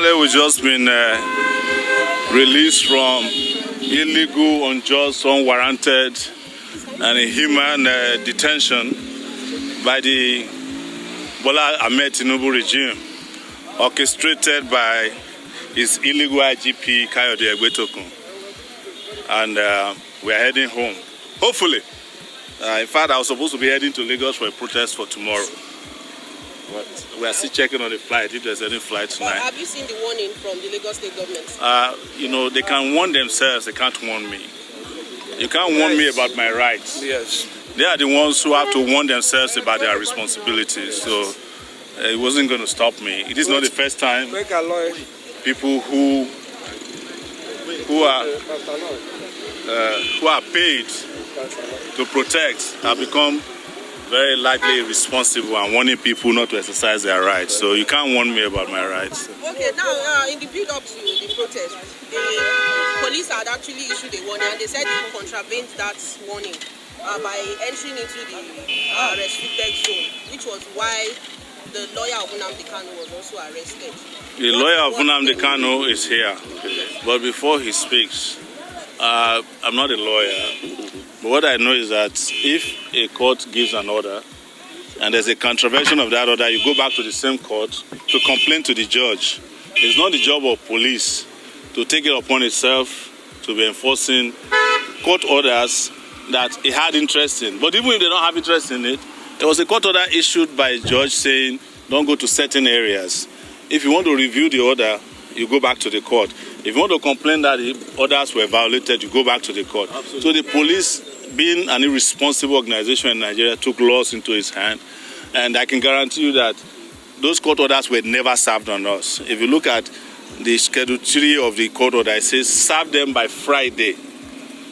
Unfortunately, we've just been released from illegal, unjust, unwarranted, and inhuman detention by the Bola Ahmed Tinubu regime, orchestrated by his illegal IGP, Kayode Egbetokun. And we are heading home, hopefully. In fact, I was supposed to be heading to Lagos for a protest for tomorrow. But we are still checking on the flight, if there's any flight tonight. Have you seen the warning from the Lagos State government? You know, they can warn themselves, they can't warn me. You can't warn me about my rights. Yes. They are the ones who have to warn themselves about their responsibilities. So it wasn't going to stop me. It is not the first time people who are paid to protect have become very likely irresponsible and warning people not to exercise their rights. So you can't warn me about my rights. Okay, now in the build-up to the protest, the police had actually issued a warning, and they said it contravened that warning by entering into the restricted zone, which was why the lawyer of Nnamdi Kanu was also arrested. The lawyer of Nnamdi Kanu is here, but before he speaks, I'm not a lawyer. But what I know is that if a court gives an order and there's a contravention of that order, you go back to the same court to complain to the judge. It's not the job of police to take it upon itself to be enforcing court orders that it had interest in. But even if they don't have interest in it, there was a court order issued by a judge saying don't go to certain areas. If you want to review the order, you go back to the court. If you want to complain that the orders were violated, you go back to the court. Absolutely. So the police, being an irresponsible organization in Nigeria, took laws into its hand. And I can guarantee you that those court orders were never served on us. If you look at the Schedule 3 of the court order, it says serve them by Friday.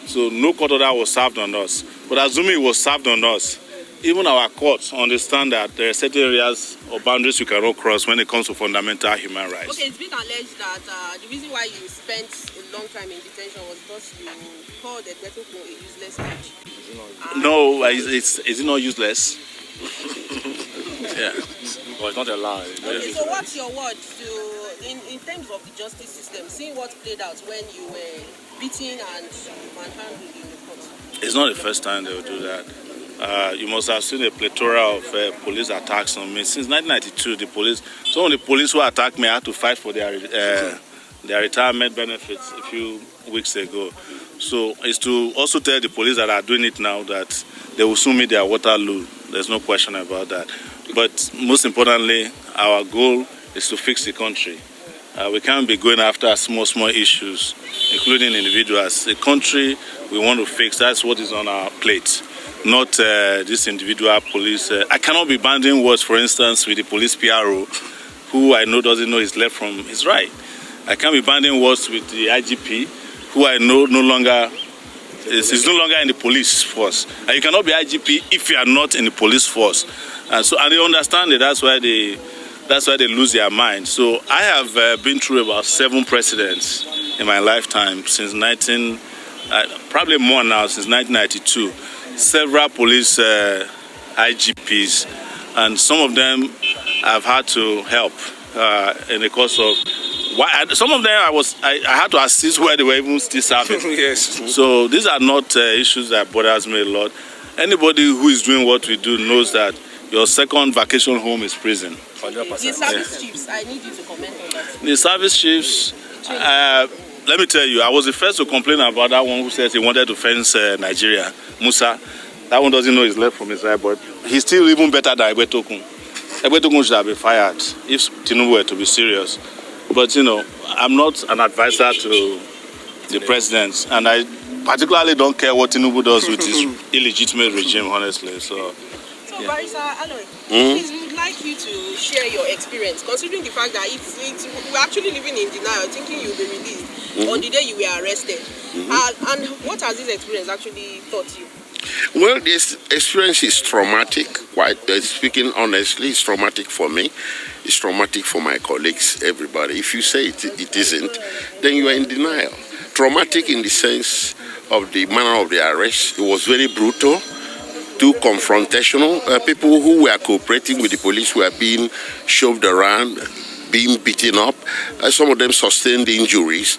So no court order was served on us. But assuming it was served on us, even our courts understand that there are certain areas or boundaries you cannot cross when it comes to fundamental human rights. Okay, it's been alleged that the reason why you spent a long time in detention was because you called Egbetokun a useless bitch. No, is it not useless? Yeah. Well, it's not a lie. Okay, so what's your word in terms of the justice system, seeing what played out when you were beaten and manhandled in the court? It's not the first time they will do that. You must have seen a plethora of police attacks on me. Since 1992, some of the police who attacked me had to fight for their retirement benefits a few weeks ago. So it's to also tell the police that are doing it now that they will soon meet their Waterloo. There's no question about that. But most importantly, our goal is to fix the country. We can't be going after small issues, including individuals. The country we want to fix, that's what is on our plate. Not this individual police. I cannot be banding words, for instance, with the police PRO, who I know doesn't know his left from his right. I can't be banding words with the IGP, who I know is no longer in the police force. And you cannot be IGP if you are not in the police force. And they understand it. That's why they lose their mind. So I have been through about 7 presidents in my lifetime since probably more now, since 1992. Several police IGPs, and some of them I've had to help in the course of. Some of them I had to assist where they were even still serving. Yes. So these are not issues that bothers me a lot. Anybody who is doing what we do knows that your second vacation home is prison. 100%. The service chiefs, I need you to comment on that. The service chiefs. Let me tell you, I was the first to complain about that one who says he wanted to fence Nigeria, Musa. That one doesn't know his left from his right, but he's still even better than Egbetokun. Egbetokun should have been fired if Tinubu were to be serious. But, you know, I'm not an advisor to the president, and I particularly don't care what Tinubu does with his illegitimate regime, honestly. So yeah. Barrister Aloy, please, we would like you to share your experience, considering the fact that we're actually living in denial, thinking you'll be released on the day you were arrested. And what has this experience actually taught you? Well, this experience is traumatic. Quite speaking honestly, it's traumatic for me. It's traumatic for my colleagues, everybody. If you say it isn't, then you are in denial. Traumatic in the sense of the manner of the arrest. It was very brutal, too confrontational. People who were cooperating with the police were being shoved around, being beaten up. Some of them sustained injuries.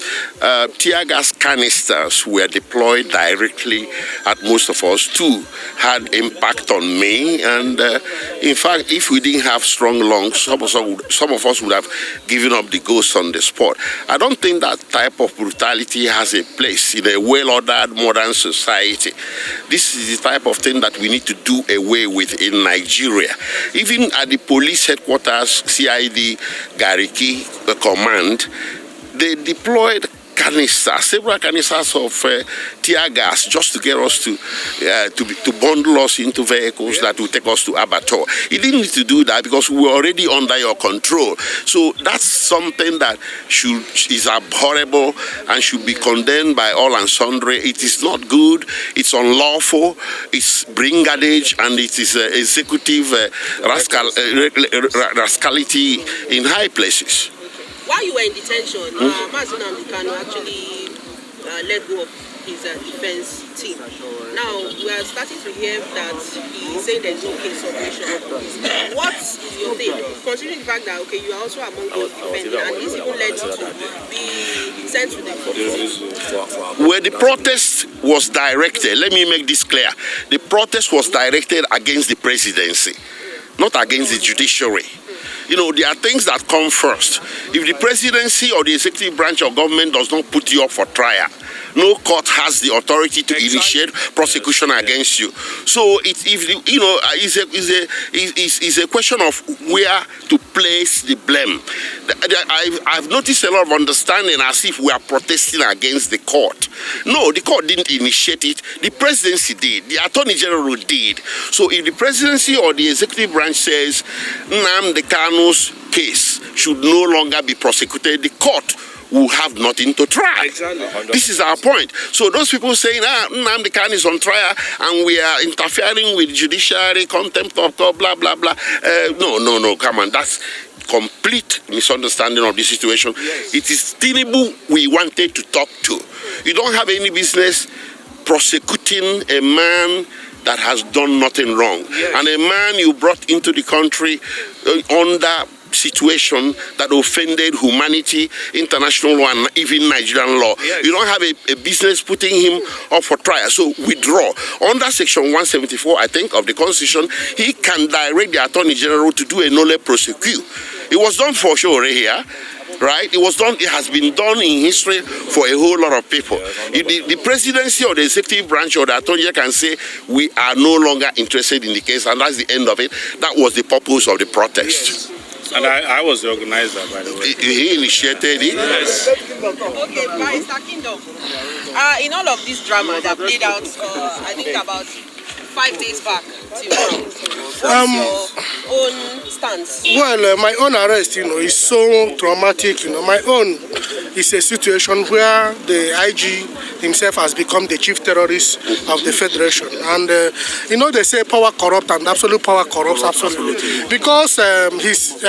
Tear gas canisters were deployed directly at most of us. Two had impact on me, and in fact, if we didn't have strong lungs, some of us would have given up the ghost on the spot. I don't think that type of brutality has a place in a well-ordered modern society. This is the type of thing that we need to do away with in Nigeria. Even at the police headquarters, CID Gariki command, they deployed canisters, several canisters of tear gas, just to get us to bundle us into vehicles that will take us to abattoir. You didn't need to do that because we were already under your control. So that's something that is abhorrible and should be condemned by all and sundry. It is not good. It's unlawful. It's brigandage, and it is executive rascality in high places. While you were in detention, Nnamdi Kanu actually let go of his defense team. Now, we are starting to hear that he's saying there's no case operation. What is your take, considering the fact that, okay, you are also among those defending, and this even led you to be sent to the court? Where the protest was directed, let me make this clear, the protest was directed against the presidency, not against the judiciary. You know, there are things that come first. If the presidency or the executive branch of government does not put you up for trial, no court has the authority to initiate prosecution against you. So it's a question of where to place the blame. I've noticed a lot of understanding as if we are protesting against the court. No, the court didn't initiate it. The presidency did. The attorney general did. So if the presidency or the executive branch says Nnamdi Kanu's case should no longer be prosecuted, the court will have nothing to try. Exactly. This is our point. So those people saying, Nnamdi Kanu is on trial and we are interfering with judiciary, contempt of God, blah, blah, blah. No, come on. That's complete misunderstanding of the situation. Yes. It is Tinubu we wanted to talk to. You don't have any business prosecuting a man that has done nothing wrong. Yes. And a man you brought into the country under situation that offended humanity, international law, and even Nigerian law. Yes. You don't have a business putting him up for trial. So withdraw. Under Section 174, I think, of the Constitution, he can direct the Attorney General to do a nolle prosequi. It was done for Sowore here. Right? It has been done in history for a whole lot of people. If the presidency or the executive branch or the attorney can say, we are no longer interested in the case, and that's the end of it. That was the purpose of the protest. Yes. And I was the organizer, by the way. He initiated it? Yes. Okay, Mr. Kingdom, in all of this drama that played out, I think about 5 days back till now, what's your own stance? Well, my own arrest, is so traumatic. My own is a situation where the IG himself has become the chief terrorist of the Federation. And, they say power corrupts and absolute power corrupts absolutely. Because his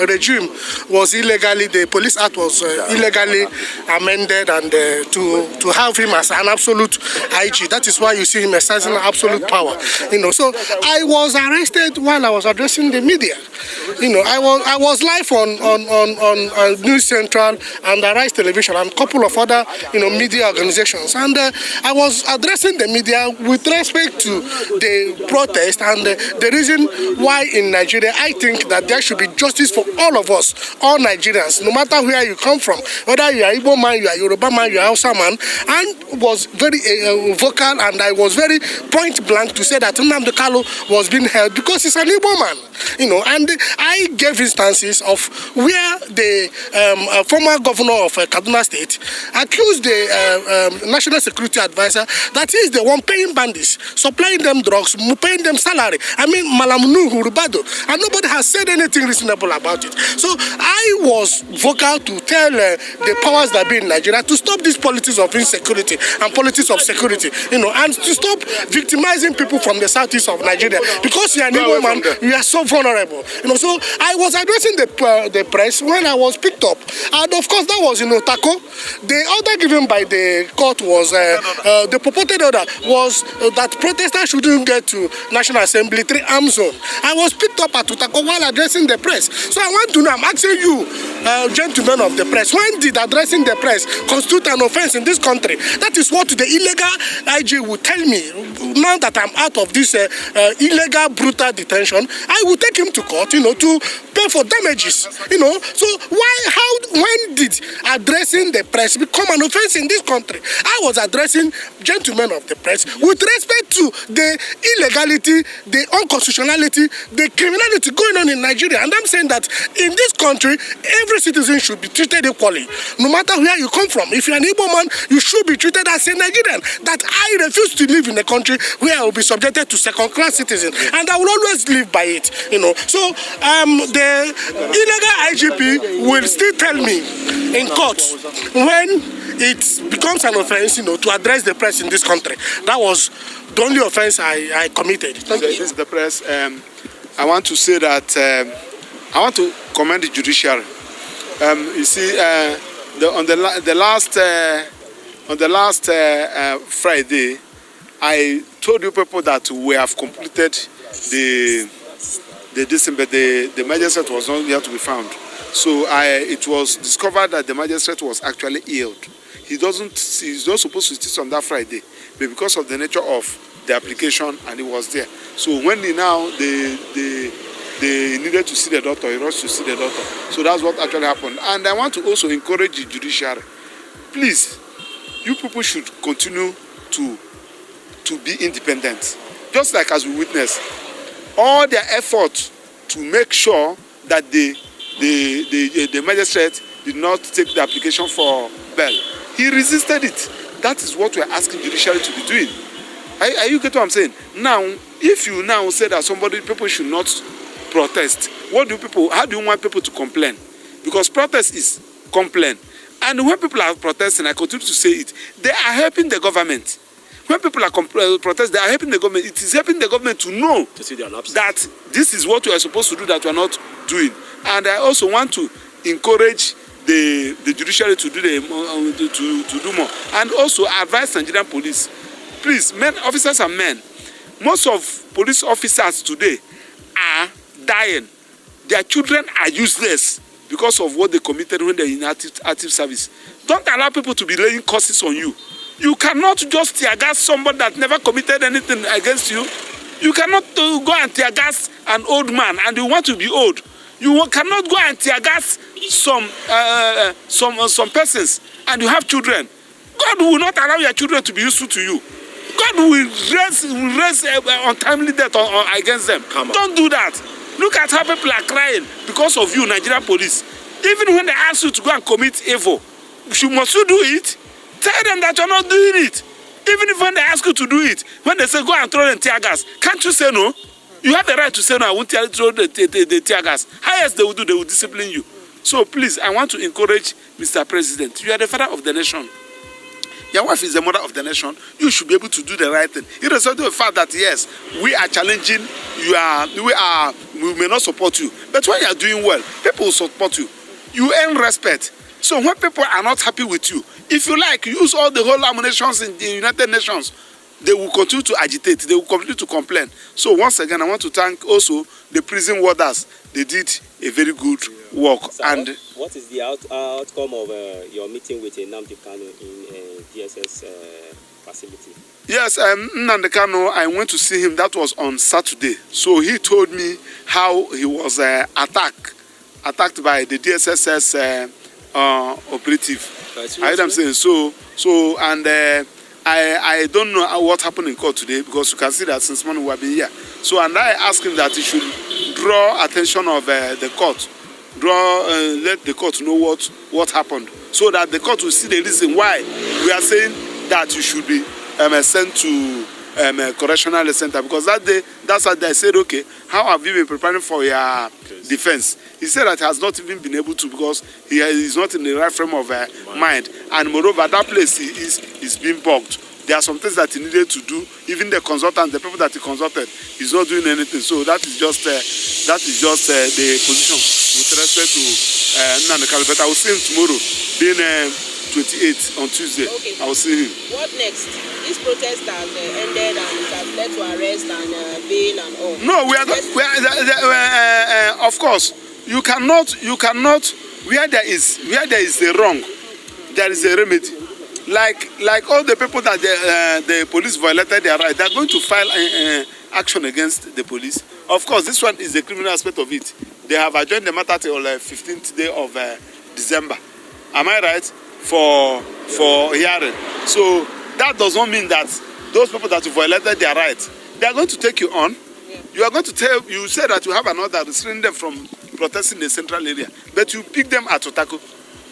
regime was illegally, the Police Act was illegally amended, and to have him as an absolute IG, that is why you see him exercising absolute power. So I was arrested while I was addressing the media. I was live on News Central and Arise Television and a couple of other media organizations, and I was addressing the media with respect to the protest and the reason why in Nigeria I think that there should be justice for all of us, all Nigerians, no matter where you come from, whether you are Igbo man, you are Yoruba man, you are Hausa man, and was very vocal, and I was very point blank to say that Nnamdi Kanu was being held because he's an Igbo man, and I gave instances of where the former governor of Kaduna State accused the National Security Advisor that he is the one paying bandits, supplying them drugs, paying them salary. I mean, Malam Nuhu Rubado, and nobody has said anything reasonable about it. So I was vocal to tell the powers that be in Nigeria to stop this politics of insecurity and politics of security, and to stop victimizing people from the southeast of Nigeria, because you are an Igbo man, you are so vulnerable. So I was addressing the press when I was picked up, and of course that was in Otako. The order given by the court was, the purported order was that protesters shouldn't get to National Assembly 3 arm zone. I was picked up at Otako while addressing the press. So I want to know, I'm asking you, gentlemen of the press, when did addressing the press constitute an offense in this country? That is what the illegal IG would tell me. Now that I'm out of this illegal, brutal detention, I will take him to court, to pay for damages, So when did addressing the press become an offense in this country? I was addressing gentlemen of the press with respect to the illegality, the unconstitutionality, the criminality going on in Nigeria. And I'm saying that in this country, every citizen should be treated equally, no matter where you come from. If you're an Igbo man, you should be treated as a Nigerian. That I refuse to live in a country where I will be subjected to second-class citizens, and I will always live by it. So the illegal IGP will still tell me in court when it becomes an offense, to address the press in this country. That was the only offense I committed. Thank you. This is the press. I want to say that I want to commend the judiciary. You see, on the last Friday, I told you people that we have completed the December. The magistrate was not here to be found. So it was discovered that the magistrate was actually ill. He's not supposed to sit on that Friday, but because of the nature of the application, and he was there. So when they needed to see the doctor, he rushed to see the doctor. So that's what actually happened. And I want to also encourage the judiciary. Please, you people should continue to be independent. Just like as we witnessed, all their efforts to make sure that the magistrate did not take the application for bail. He resisted it. That is what we are asking judiciary to be doing. Are you getting what I'm saying? Now, if you now say that people should not protest, how do you want people to complain? Because protest is complain. And when people are protesting, I continue to say it, they are helping the government. When people are protesting, they are helping the government. It is helping the government to know that this is what we are supposed to do that we are not doing. And I also want to encourage the judiciary to do more. And also advise Nigerian police, please, officers and men, most of police officers today are dying. Their children are useless because of what they committed when they're in active service. Don't allow people to be laying curses on you. You cannot just tear gas somebody that never committed anything against you. You cannot go and tear gas an old man and you want to be old. You cannot go and tear gas some persons and you have children. God will not allow your children to be useful to you. God will raise untimely death against them. Don't do that. Look at how people are crying because of you, Nigerian police. Even when they ask you to go and commit evil, must you do it? Tell them that you're not doing it. Even if when they ask you to do it, when they say go and throw in tear gas, can't you say no? You have the right to say no, I won't throw the tear gas. Highest they will do, they will discipline you. So please, I want to encourage Mr. President. You are the father of the nation. Your wife is the mother of the nation. You should be able to do the right thing. Irrespective of the fact that yes, we are challenging, we may not support you. But when you are doing well, people will support you. You earn respect. So when people are not happy with you, if you like, use all the whole ammunitions in the United Nations. They will continue to agitate. They will continue to complain. So once again, I want to thank also the prison warders. They did a very good work. So and what is the outcome of your meeting with Nnamdi Kanu in DSS facility? Yes, Nnamdi Kanu, I went to see him. That was on Saturday. So he told me how he was attacked by the DSS operative. I heard them saying so, and I don't know what happened in court today because you can see that since morning we have been here. So, and I asked him that he should draw attention of the court, let the court know what happened, so that the court will see the reason why we are saying that you should be sent to a correctional center. Because that day, that's what they said, okay, how have you been preparing for your defense? He said that he has not even been able to because he is not in the right frame of mind. And moreover, that place is being bugged. There are some things that he needed to do. Even the consultant, the people that he consulted, he's not doing anything. So that is just the position with respect to Nnamdi Kanu, but I will see him tomorrow, being 28 on Tuesday. Okay. I will see him. What next? This protest has ended and it has led to arrest and bail and all. No, of course, you cannot, where there is a wrong, there is a remedy. Like all the people that the police violated their right, they are going to file action against the police. Of course, this one is the criminal aspect of it. They have adjourned the matter till 15th day of December. Am I right? For hearing. So that does not mean that those people that violated their rights, they are going to take you on. Yeah. You are going to you say that you have an order restraining them from protesting the central area, but you pick them at Otaku.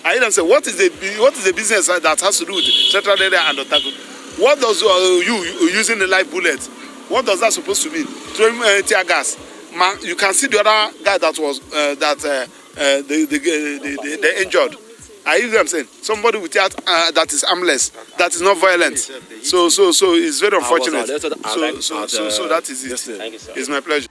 I even say, what is the business that has to do with central area and Otaku? What does you using a live bullet? What does that supposed to mean? Throwing tear gas. Man, you can see the other guy that was the injured. I hear them saying somebody with that is armless, that is not violent. So it's very unfortunate. So that is it. Thank you, sir. It's my pleasure.